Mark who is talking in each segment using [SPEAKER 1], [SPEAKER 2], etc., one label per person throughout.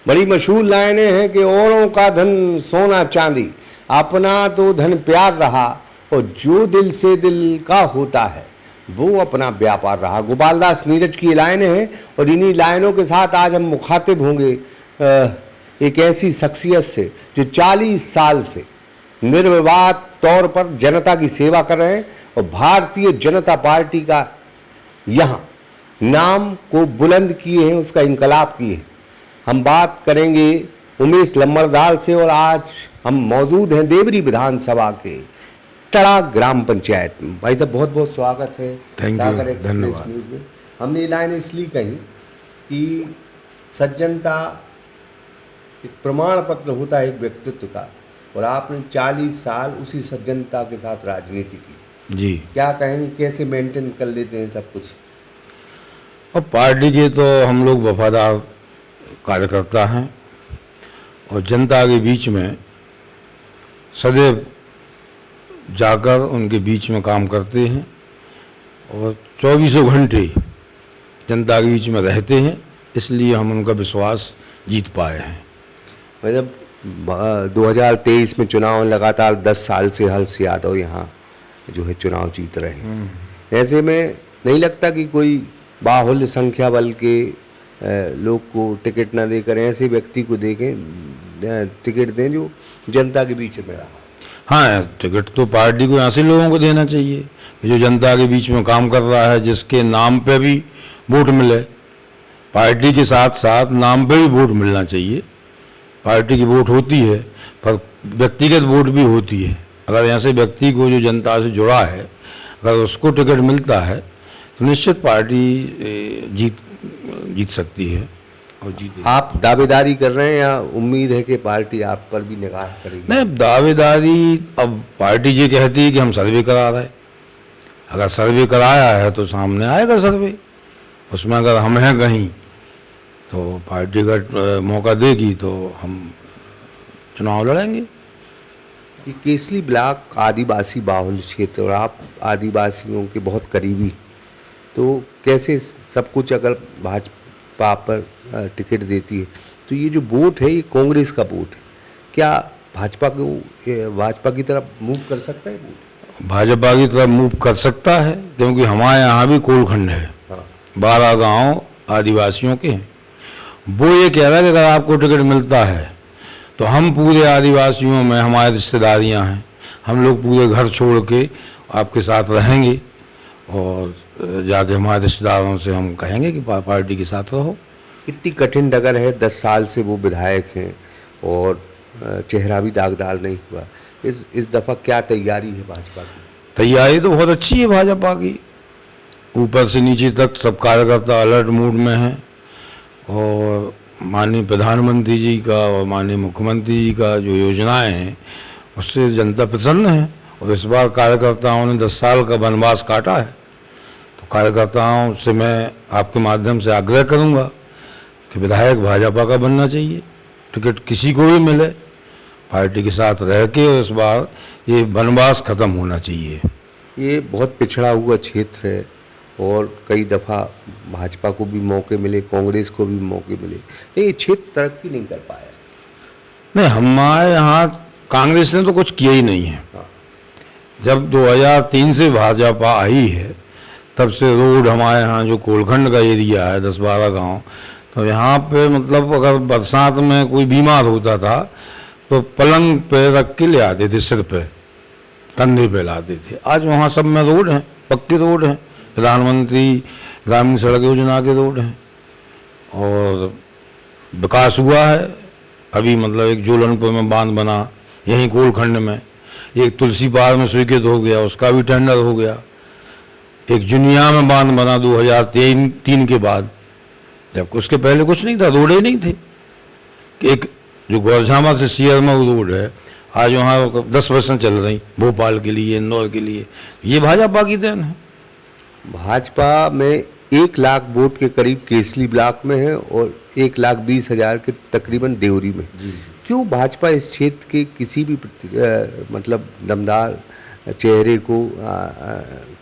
[SPEAKER 1] बड़ी मशहूर लाइनें हैं कि औरों का धन सोना चांदी, अपना तो धन प्यार रहा, और जो दिल से दिल का होता है वो अपना व्यापार रहा। गोपाल दास नीरज की ये लाइनें हैं, और इन्हीं लाइनों के साथ आज हम मुखातिब होंगे एक ऐसी शख्सियत से जो 40 साल से निर्विवाद तौर पर जनता की सेवा कर रहे हैं और भारतीय जनता पार्टी का यहाँ नाम को बुलंद किए हैं, उसका इंकलाब किए हैं। हम बात करेंगे उमेश लम्बरदाल से, और आज हम मौजूद हैं देवरी विधानसभा के टड़ा ग्राम पंचायत में। भाई साहब बहुत बहुत स्वागत है सागर एक्सप्रेस न्यूज़ में। हमने ये लाइन इसलिए कही कि सज्जनता एक प्रमाण पत्र होता है एक व्यक्तित्व का, और आपने 40 साल उसी सज्जनता के साथ राजनीति की
[SPEAKER 2] जी।
[SPEAKER 1] क्या कहेंगे, कैसे मेंटेन कर लेते हैं सब कुछ?
[SPEAKER 2] और पार्टी के तो हम लोग वफादार कार्यकर्ता हैं और जनता के बीच में सदैव जाकर उनके बीच में काम करते हैं और 24 घंटे जनता के बीच में रहते हैं, इसलिए हम उनका विश्वास जीत पाए हैं।
[SPEAKER 1] मतलब 2023 में चुनाव लगातार 10 साल से हर्ष यादव यहाँ जो है चुनाव जीत रहे हैं। ऐसे में नहीं लगता कि कोई बाहुल्य संख्या बल के लोग को टिकट ना देकर ऐसे व्यक्ति को देखें, टिकट दें जो जनता के बीच में रहा?
[SPEAKER 2] हाँ, टिकट तो पार्टी को यहाँ से लोगों को देना चाहिए जो जनता के बीच में काम कर रहा है, जिसके नाम पे भी वोट मिले। पार्टी के साथ साथ नाम पे भी वोट मिलना चाहिए। पार्टी की वोट होती है पर व्यक्तिगत वोट भी होती है। अगर ऐसे व्यक्ति को जो जनता से जुड़ा है, अगर उसको टिकट मिलता है तो निश्चित पार्टी जीत सकती है और जीत।
[SPEAKER 1] आप दावेदारी कर रहे हैं या उम्मीद है कि पार्टी आप पर भी निगाह करेगी?
[SPEAKER 2] नहीं, दावेदारी अब पार्टी ये कहती है कि हम सर्वे करा रहे हैं। अगर सर्वे कराया है तो सामने आएगा सर्वे, उसमें अगर हम हैं कहीं तो पार्टी का मौका देगी तो हम चुनाव लड़ेंगे।
[SPEAKER 1] ये केसली ब्लॉक आदिवासी बाहुल्य क्षेत्र और आप आदिवासियों के बहुत करीबी, तो कैसे सब कुछ अगर भाजपा पर टिकट देती है तो ये जो वोट है ये कांग्रेस का वोट है, क्या भाजपा की तरफ मूव कर सकता है वोट?
[SPEAKER 2] भाजपा की तरफ मूव कर सकता है क्योंकि हमारे यहाँ भी कोलखंड है।
[SPEAKER 1] हाँ।
[SPEAKER 2] 12 गांव आदिवासियों के हैं। वो ये कह रहा है कि अगर आपको टिकट मिलता है तो हम पूरे आदिवासियों में हमारी रिश्तेदारियाँ हैं, हम लोग पूरे घर छोड़ के आपके साथ रहेंगे और जाके हमारे रिश्तेदारों से हम कहेंगे कि पार्टी के साथ रहो।
[SPEAKER 1] कितनी कठिन डगर है, 10 साल से वो विधायक हैं और चेहरा भी दागदार नहीं हुआ। इस दफ़ा क्या तैयारी है भाजपा की?
[SPEAKER 2] तैयारी तो बहुत अच्छी है भाजपा की, ऊपर से नीचे तक सब कार्यकर्ता अलर्ट मूड में हैं और माननीय प्रधानमंत्री जी का और माननीय मुख्यमंत्री जी का जो योजनाएं हैं उससे जनता प्रसन्न है। और इस बार कार्यकर्ताओं ने 10 साल का वनवास काटा है, तो कार्यकर्ताओं से मैं आपके माध्यम से आग्रह करूंगा कि विधायक भाजपा का बनना चाहिए, टिकट किसी को भी मिले, पार्टी के साथ रह के और इस बार ये वनवास खत्म होना चाहिए।
[SPEAKER 1] ये बहुत पिछड़ा हुआ क्षेत्र है और कई दफ़ा भाजपा को भी मौके मिले, कांग्रेस को भी मौके मिले, लेकिन ये क्षेत्र तरक्की नहीं कर पाया।
[SPEAKER 2] नहीं, हमारे यहाँ कांग्रेस ने तो कुछ किया ही नहीं है।
[SPEAKER 1] हाँ।
[SPEAKER 2] जब 2003 से भाजपा आई है तब से रोड हमारे यहाँ जो कोलखंड का एरिया है 10-12 गांव, तो यहाँ पे मतलब अगर बरसात में कोई बीमार होता था तो पलंग पे रख के ले आते थे, सिर पे कंधे पे लाते थे। आज वहाँ सब में रोड हैं, पक्के रोड हैं, प्रधानमंत्री ग्रामीण सड़क योजना के रोड हैं और विकास हुआ है। अभी मतलब एक जोलनपुर में बांध बना, यहीं कोलखंड में एक तुलसी पार में स्वीकृत हो गया, उसका भी टेंडर हो गया। एक जुनिया में बांध बना 2003 के बाद, जब उसके पहले कुछ नहीं था, रोड ही नहीं थे। एक जो गौरझामा से सियरमा रोड है, आज वहाँ 10 बसें चल रही भोपाल के लिए, इंदौर के लिए। ये भाजपा की देन है।
[SPEAKER 1] भाजपा में 1 लाख वोट के करीब केसली ब्लॉक में है और 1,20,000 के तकरीबन देवरी में। क्यों भाजपा इस क्षेत्र के किसी भी मतलब दमदार चेहरे को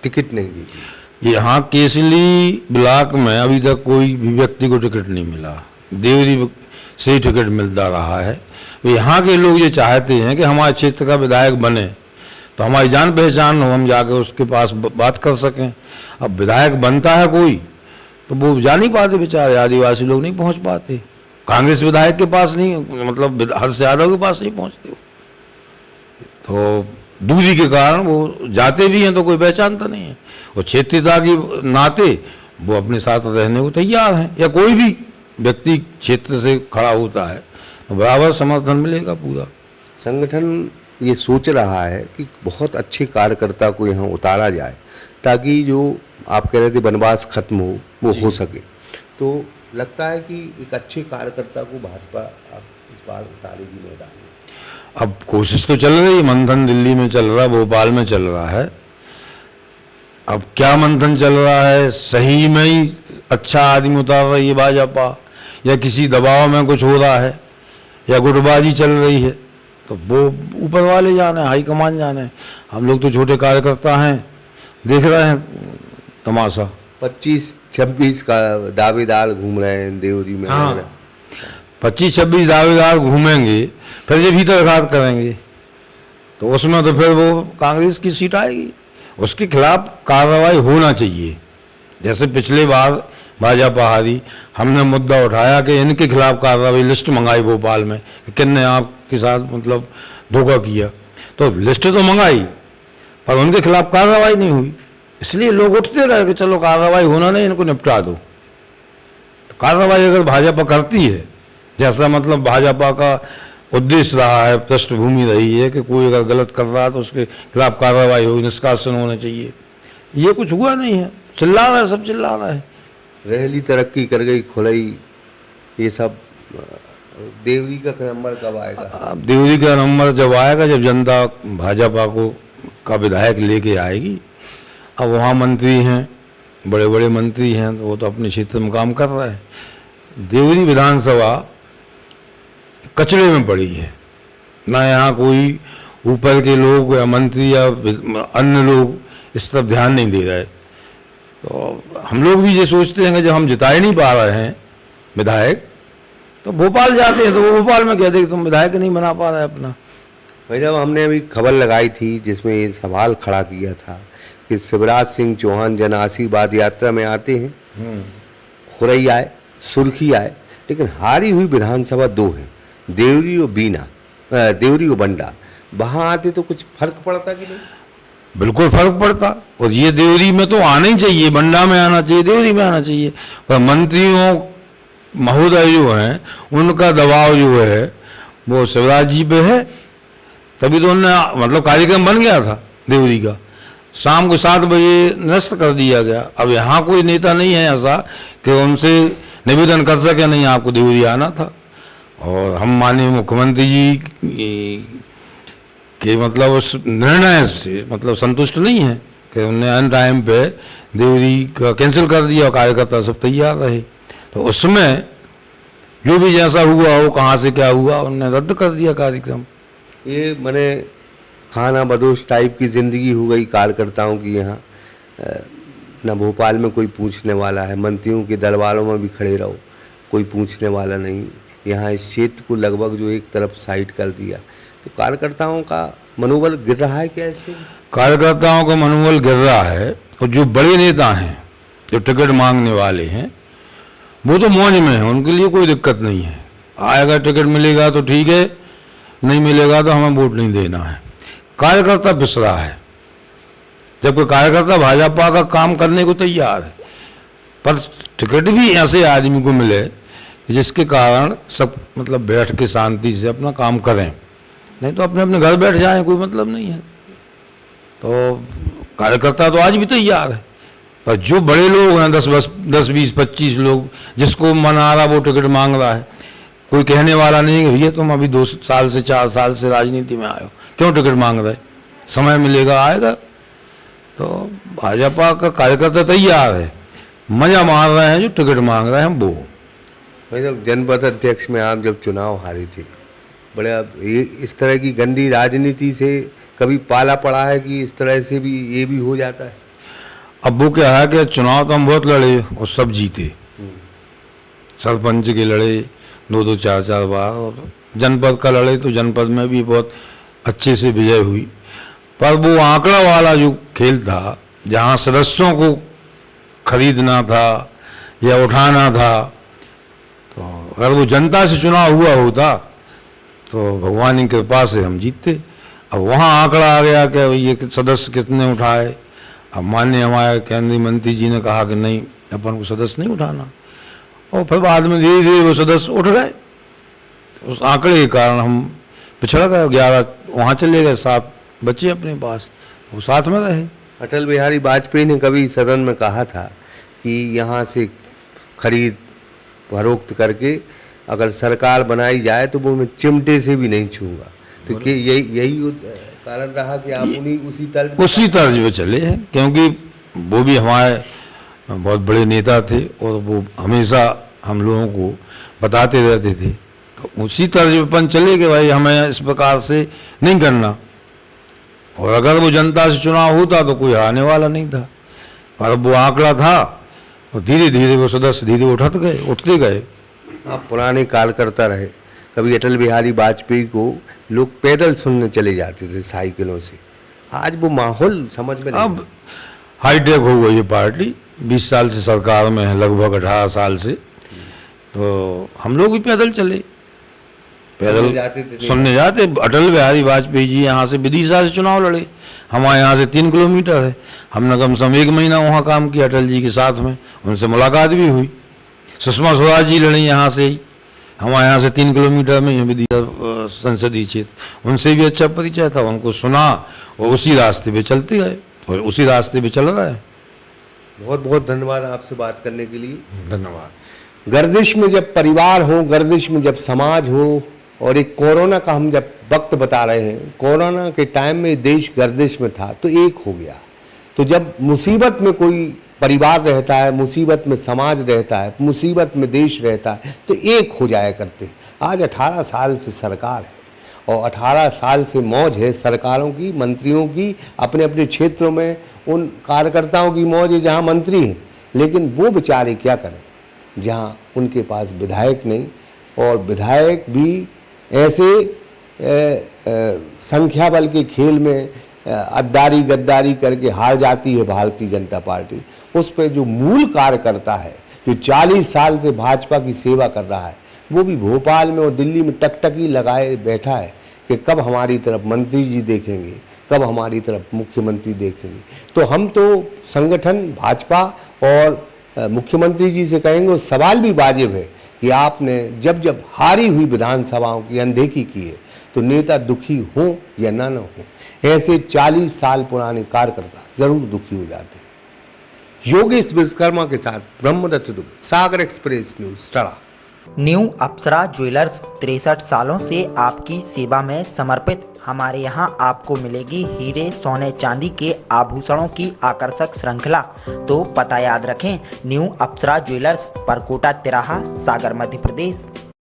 [SPEAKER 1] टिकट नहीं देती?
[SPEAKER 2] यहाँ केसली ब्लॉक में अभी तक कोई भी व्यक्ति को टिकट नहीं मिला। देवरी से ही टिकट मिलता रहा है। तो यहाँ के लोग ये चाहते हैं कि हमारे क्षेत्र का विधायक बने तो हमारी जान पहचान हो, हम जाके उसके पास बात कर सकें। अब विधायक बनता है कोई तो वो जा नहीं पाते, बेचारे आदिवासी लोग नहीं पहुँच पाते, कांग्रेस विधायक के पास नहीं, मतलब हर्ष यादव के पास नहीं पहुँचते, तो दूरी के कारण वो जाते भी हैं तो कोई पहचानता नहीं है, और क्षेत्रीयता की नाते वो अपने साथ रहने को तैयार हैं, या कोई भी व्यक्ति क्षेत्र से खड़ा होता है तो बराबर समर्थन मिलेगा पूरा।
[SPEAKER 1] संगठन ये सोच रहा है कि बहुत अच्छे कार्यकर्ता को यहाँ उतारा जाए ताकि जो आप कह रहे थे वनवास खत्म हो वो हो सके। तो लगता है कि एक अच्छे कार्यकर्ता को भाजपा अब इस बार उतारेगी मैदान में।
[SPEAKER 2] अब कोशिश तो चल रही है, मंथन दिल्ली में चल रहा है, भोपाल में चल रहा है। अब क्या मंथन चल रहा है, सही में ही अच्छा आदमी उतार रही है भाजपा या किसी दबाव में कुछ हो रहा है या गुटबाजी चल रही है, तो वो ऊपर वाले जाने, हाईकमान जाने। हम लोग तो छोटे कार्यकर्ता हैं, देख रहे हैं तमाशा।
[SPEAKER 1] 25-26 का दावेदार घूम रहे हैं देवरी में।
[SPEAKER 2] हाँ, 25-26 दावेदार घूमेंगे, फिर ये भीतर घात करेंगे तो उसमें तो फिर वो कांग्रेस की सीट आएगी, उसके खिलाफ कार्रवाई होना चाहिए। जैसे पिछले बार भाजपा हारी, हमने मुद्दा उठाया कि इनके खिलाफ कार्रवाई, लिस्ट मंगाई भोपाल में कि किन्ने आपके साथ मतलब धोखा किया, तो लिस्ट तो मंगाई पर उनके खिलाफ कार्रवाई नहीं हुई, इसलिए लोग उठते गए कि चलो कार्रवाई होना नहीं, इनको निपटा दो। तो कार्रवाई अगर भाजपा करती है, जैसा मतलब भाजपा का उद्देश्य रहा है, पृष्ठभूमि रही है कि कोई अगर गलत कर रहा है तो उसके खिलाफ कार्रवाई हो, निष्कासन होना चाहिए, ये कुछ हुआ नहीं है। चिल्ला रहा है, सब चिल्ला रहा है,
[SPEAKER 1] रेहली तरक्की कर गई, खुलई, ये सब। देवरी का नंबर कब आएगा?
[SPEAKER 2] अब देवरी का नंबर जब आएगा, जब जनता भाजपा को का विधायक लेके आएगी। अब वहाँ मंत्री हैं, बड़े बड़े मंत्री हैं, वो तो अपने क्षेत्र में काम कर रहे हैं। देवरी विधानसभा कचरे में पड़ी है, ना यहाँ कोई ऊपर के लोग या मंत्री या अन्य लोग इस तरफ ध्यान नहीं दे रहे। तो हम लोग भी ये सोचते हैं कि जब हम जिता ही नहीं पा रहे हैं विधायक, तो भोपाल जाते हैं तो वो भोपाल में कहते हैं तुम विधायक नहीं बना पा रहे अपना।
[SPEAKER 1] भाई जब हमने अभी खबर लगाई थी जिसमें ये सवाल खड़ा किया था कि शिवराज सिंह चौहान जन आशीर्वाद यात्रा में आते हैं, खुरई आए, सुर्खी आए, लेकिन हारी हुई विधानसभा 2 है, देवरी और बीना, देवरी और बंडा। वहाँ आते तो कुछ फर्क पड़ता कि नहीं?
[SPEAKER 2] बिल्कुल फर्क पड़ता, और ये देवरी में तो आना ही चाहिए, बंडा में आना चाहिए, देवरी में आना चाहिए। पर मंत्रियों महोदय जो हैं उनका दबाव जो है वो शिवराज जी पे है, तभी तो उन्होंने मतलब कार्यक्रम बन गया था देवरी का, शाम को 7 बजे निरस्त कर दिया गया। अब यहाँ कोई नेता नहीं है ऐसा कि उनसे निवेदन कर सके नहीं आपको देवरी आना था। और हम माननीय मुख्यमंत्री जी के मतलब उस निर्णय से मतलब संतुष्ट नहीं है कि उन्होंने अन टाइम पे देवरी का कैंसिल कर दिया और कार्यकर्ता सब तैयार रहे, तो उसमें जो भी जैसा हुआ हो, कहाँ से क्या हुआ, उन्होंने रद्द कर दिया कार्यक्रम।
[SPEAKER 1] ये मैंने खाना बदोश टाइप की ज़िंदगी हो गई कार्यकर्ताओं की यहाँ। न भोपाल में कोई पूछने वाला है, मंत्रियों के दरबारों में भी खड़े रहो, कोई पूछने वाला नहीं। यहाँ इस क्षेत्र को लगभग जो एक तरफ साइड कर दिया, तो कार्यकर्ताओं का मनोबल गिर रहा है क्या इससे?
[SPEAKER 2] कार्यकर्ताओं का मनोबल गिर रहा है, और जो बड़े नेता हैं, जो टिकट मांगने वाले हैं, वो तो मौज में हैं, उनके लिए कोई दिक्कत नहीं है। आएगा टिकट मिलेगा तो ठीक है, नहीं मिलेगा तो हमें वोट नहीं देना है। कार्यकर्ता पिस रहा है, जबकि कार्यकर्ता भाजपा का काम करने को तैयार है, पर टिकट भी ऐसे आदमी को मिले जिसके कारण सब मतलब बैठ के शांति से अपना काम करें, नहीं तो अपने अपने घर बैठ जाएं, कोई मतलब नहीं है। तो कार्यकर्ता तो आज भी तैयार है, पर जो बड़े लोग हैं 10-20-25 लोग, जिसको मन आ रहा वो टिकट मांग रहा है, कोई कहने वाला नहीं कि भैया तुम अभी 2 साल से 4 साल से राजनीति में आए हो, क्यों टिकट मांग रहे, समय मिलेगा आएगा। तो भाजपा का कार्यकर्ता तैयार है, मजा मार रहे हैं जो टिकट मांग रहे हैं वो।
[SPEAKER 1] भाई जब जनपद अध्यक्ष में आप जब चुनाव हारे थे, बड़े अब ये इस तरह की गंदी राजनीति से कभी पाला पड़ा है कि इस तरह से भी ये भी हो जाता है?
[SPEAKER 2] अब वो क्या है कि चुनाव तो हम बहुत लड़े और सब जीते, सरपंच के लड़े, 2-2 4-4 बार, और जनपद का लड़े तो जनपद में भी बहुत अच्छे से विजय हुई। पर वो आंकड़ा वाला जो खेल था, जहाँ सदस्यों को खरीदना था या उठाना था, तो अगर वो जनता से चुनाव हुआ होता तो भगवान की कृपा से हम जीतते। अब वहाँ आंकड़ा आ गया कि ये सदस्य कितने उठाए। अब माननीय हमारे केंद्रीय मंत्री जी ने कहा कि नहीं, अपन को सदस्य नहीं उठाना, और फिर बाद में धीरे धीरे वो सदस्य उठ गए। उस आंकड़े के कारण हम पिछड़ गए, 11 वहाँ चले गए, 7 बच्चे अपने पास, वो साथ में रहे।
[SPEAKER 1] अटल बिहारी वाजपेयी ने कभी सदन में कहा था कि यहाँ से खरीद फरोख्त करके अगर सरकार बनाई जाए तो वो मैं चिमटे से भी नहीं छूंगा। तो कि यही कारण रहा कि आप उसी
[SPEAKER 2] तर्ज पे चले हैं, क्योंकि वो भी हमारे बहुत बड़े नेता थे और वो हमेशा हम लोगों को बताते रहते थे, तो उसी तर्ज पे अपन चले कि भाई हमें इस प्रकार से नहीं करना। और अगर वो जनता से चुनाव होता तो कोई हारने वाला नहीं था, पर अब वो आंकड़ा था और धीरे धीरे वो सदस्य धीरे उठते गए।
[SPEAKER 1] आप पुराने कार्यकर्ता रहे, कभी अटल बिहारी वाजपेयी को लोग पैदल सुनने चले जाते थे साइकिलों से, आज वो माहौल समझ में नहीं।
[SPEAKER 2] अब हाईटेक हो गई है पार्टी, 20 साल से सरकार में है, लगभग 18 साल से, तो हम लोग भी पैदल चले, पैदल सुनने जाते। अटल बिहारी वाजपेयी जी यहाँ से विदिशा से चुनाव लड़े, हमारे यहाँ से 3 किलोमीटर है, हमने कम से कम 1 महीना वहाँ काम किया अटल जी के साथ में, उनसे मुलाकात भी हुई। सुषमा स्वराज जी लड़ी यहाँ से ही, हमारे यहाँ से 3 किलोमीटर में विदिशा संसदीय क्षेत्र, उनसे भी अच्छा परिचय था, उनको सुना और उसी रास्ते पे चलते गए और उसी रास्ते पे चल रहा है।
[SPEAKER 1] बहुत बहुत धन्यवाद आपसे बात करने के लिए।
[SPEAKER 2] धन्यवाद।
[SPEAKER 1] गर्दिश में जब परिवार हो, गर्दिश में जब समाज हो, और एक कोरोना का हम जब वक्त बता रहे हैं, कोरोना के टाइम में देश गर्दिश में था तो एक हो गया। तो जब मुसीबत में कोई परिवार रहता है, मुसीबत में समाज रहता है, मुसीबत में देश रहता है, तो एक हो जाया करते। आज 18 साल से सरकार है और 18 साल से मौज है सरकारों की, मंत्रियों की, अपने अपने क्षेत्रों में उन कार्यकर्ताओं की मौज है जहाँ मंत्री हैं, लेकिन वो बेचारे क्या करें जहाँ उनके पास विधायक नहीं, और विधायक भी ऐसे संख्या बल के खेल में अद्दारी गद्दारी करके हार जाती है भारतीय जनता पार्टी। उस पर जो मूल कार्यकर्ता है, जो 40 साल से भाजपा की सेवा कर रहा है, वो भी भोपाल में और दिल्ली में टकटकी लगाए बैठा है कि कब हमारी तरफ मंत्री जी देखेंगे, कब हमारी तरफ मुख्यमंत्री देखेंगे। तो हम तो संगठन भाजपा और मुख्यमंत्री जी से कहेंगे, और सवाल भी वाजिब है कि आपने जब जब हारी हुई विधानसभाओं की अनदेखी की है, तो नेता दुखी हो या ना हो, ऐसे 40 साल पुराने कार्यकर्ता जरूर दुखी हो जाते हैं। योगेश विश्वकर्मा के साथ ब्रह्मदत्त दुबे, सागर एक्सप्रेस न्यूज, टड़ा।
[SPEAKER 3] न्यू अप्सरा ज्वेलर्स 63 सालों से आपकी सेवा में समर्पित। हमारे यहाँ आपको मिलेगी हीरे, सोने, चांदी के आभूषणों की आकर्षक श्रृंखला। तो पता याद रखें, न्यू अप्सरा ज्वेलर्स, परकोटा तिराहा, सागर, मध्य प्रदेश।